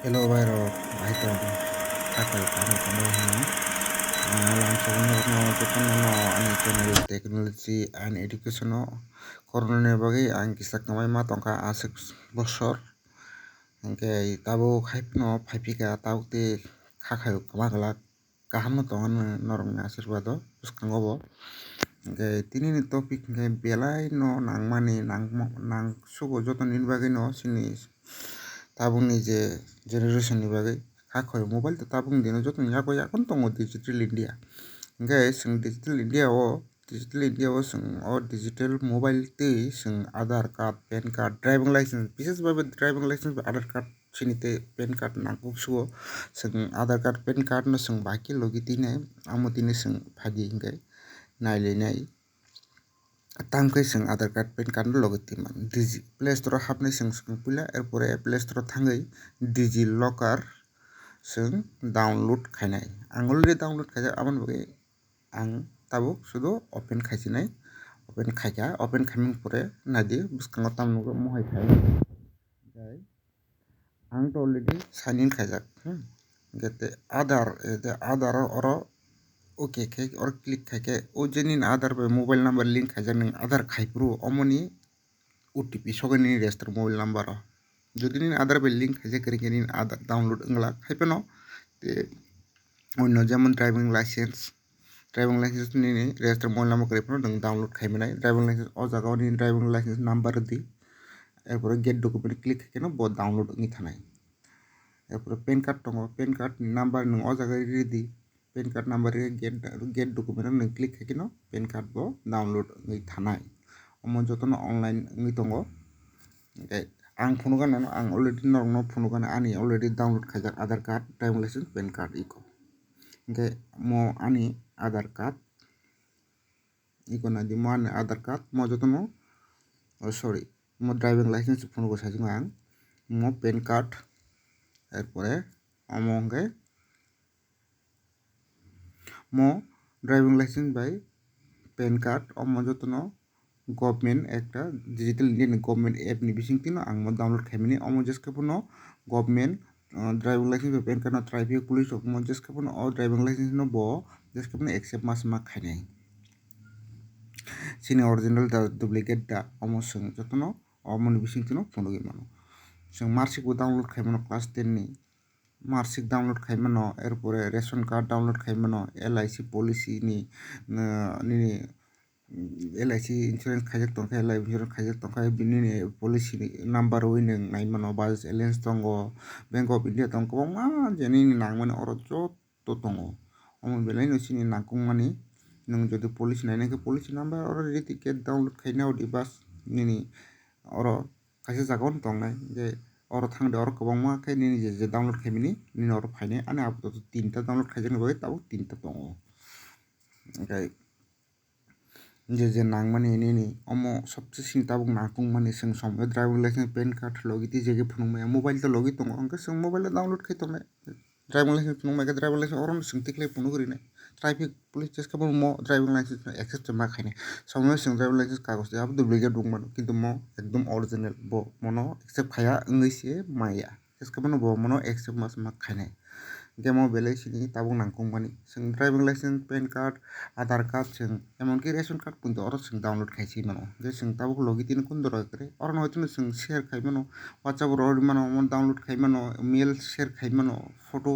Hello Bairok, Baiton, Takai Kami Kamohino, langsung no Japan no ani channel technology and education no korone bagi ang kisak kamai ma tongka asik bosor angke tabo hype no phaipika tauti khakhayo kamakala kaham no tongan norong na asirbado buskango bo angke tini ni topic angke belai no nangmani nang sugo joton in bagi no sini tabungni je generation ni bagui hakhoy mobile to tabung dino joto yago yakon tongo digital india hingke sing digital india o sing o digital mobile tei sing aadhar card pan card driving license bises babe driving license aadhar card sinite pan card nangkuk suo sing aadhar card pan card no sing baki logi tine amo tine sing phagi hingke naileinai tangkei sing aadhar card pan card no logi timan digi play store hapnai sing pula erpore play store thangai digi locker sing download khainai ang already download khaijak amoni bagui ang tabuk sudo open khaisinai open khaika open khaiming pore naidi bwskango tamnugo mohai khai ang to already sign in khaijak gete aadhar oro okay khe or click khaike o jenin aadhar by mobile number link khaijak ning aadhar khaipru omoni OTP sogani register mobile number o যদি নি আধার by link khaijak kari nin aadhar download wngla khaipano te অন্য যেমন driving licence ni register mobile number kare pano nang download khaimanai driving license o jaga ni driving license number di এরপরে get document click কেন bo download নি থানাই এরপরে pan card tongo pan card number নং o jaga ready pan card number get document nang click কেন pan card bo download নি থানাই omo jotono online নি tongo ang phone gana ang already norong no phone gana ani already download khaijak aadhar card driving license pan card iko hingke mo ani aadhar card iko na di mo ani aadhar card mo jotono sorry mo driving license phone ko sajingo ang mo pan card এরপরে omo hingke mo driving license by pan card omo jotono government একটা digital indian government app ni bising tino ang mo download khaimani omo jeske puno government driving license by pan card no traffic police rok mo jeske puno o driving license no bo jeske puno accept ma khainai sini original da duplicate da omo sing jotono omo ni bising tino phonogi mano sing marksheet bo download khaimano class 10 ni marksheet download khaimano erpore ration card download khaimano LIC policy ni nini LIC insurance khaijak tongkha LIC insurance khaijak tongkha bini ni policy number winning naimano Bajaj Allianz tongo Bank of India tongo kwbangma jeni ni nangmani oro joto tongo omo belai no sini nangkukmani nung jodi policy nainai khe policy number oro ready get download khaina odi bas nini oro kaisa jaga no tongnai je oro thangde oro kwbangma khe nini je download khaimani nini oro phainai ani apatot 3ta download khaijakni bagui tabuk 3ta tongo okay je nangmani nini omo sobse sini tabuk nangkukmani sing somoi driving license pan card logi ti jege phunukmaya mobile to logi tongo angkhe sing mobile download khai tongnai driving license phunukmaya driving license oro sing tiklai phunuk rinai traffic police jeske mo driving license accept ma khainai somoi sing driving license kagos abo duplicate rungmano kintu mo ekdom original bo mono accept khaya wngoi se maya jeske bo mono accept ma khainai gemo belai sini tabuk nangkukmani sing driving license pan card aadhar card sing emonki ration card punto oro sing download khaisi mano je sing tabuk logi tini kundoro kre oro no hoyto sing share khaimano whatsapp ro mano download khaimano mail share khaimano photo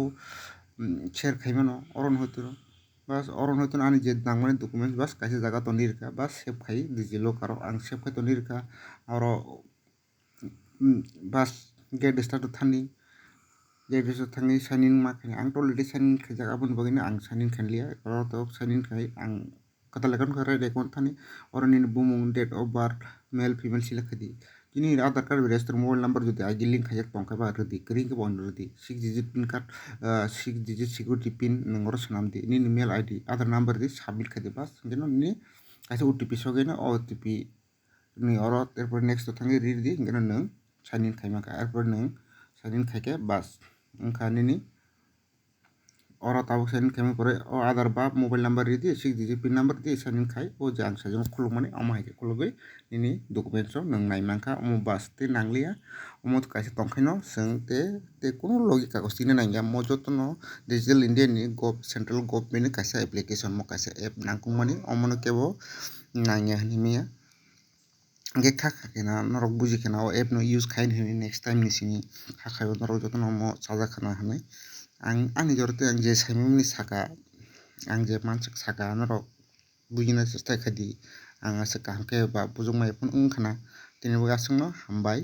share khaimano oro no hoyto bas oro no hoyto ani je nangmani document bas kaisa jaga to nirkha bas save khai digi locker ang save khai to nirkha oro bas get start thani Jadis thangi sign in ma khaini ang to already sign in khaijak aboni bagui ang sign in khainliya oro to sign in khai ang katal account kha right account thani oro ni bumung date of birth male female select khadi kini aadhar card register mobile number jodi agi link khaijak tongkha ba redi kring ke bon redi 6 digit pin card 6 digit security pin nongoro sanam di ni mail id aadhar number di submit khadi bas jeno ni kaisa OTP sogena OTP ni oro erpor next to thangi redi ngena nang sign in khaimaka erpor nang sign in khaike bas wngkha nini ora tabuk sign in khaimani pore o Aadhaar ba mobile number ridi 6 digit pin number di sign in khai o je ang sajak khulukmani amo hai khulugui nini documents o nung naimangkha omo bus tei nanglia omo kaisa tongkhai no chwng te kono logi kagoj tini naingya mo joto no digital india ni central government ni kaisa application mo kaisa app nangkukmani omo no kebo naingya hinmaya hingke kha kheno norok buji kheno o app no use khaini hinui next time ni simi kha khaio norok jotono omo chajakna hinui ani jorto ang je saimani saka ang je mansa saka norok bujina chestai khai di ang asuk kaham khe ba bujukmai phano wngkha na tini bo asuk no hambai.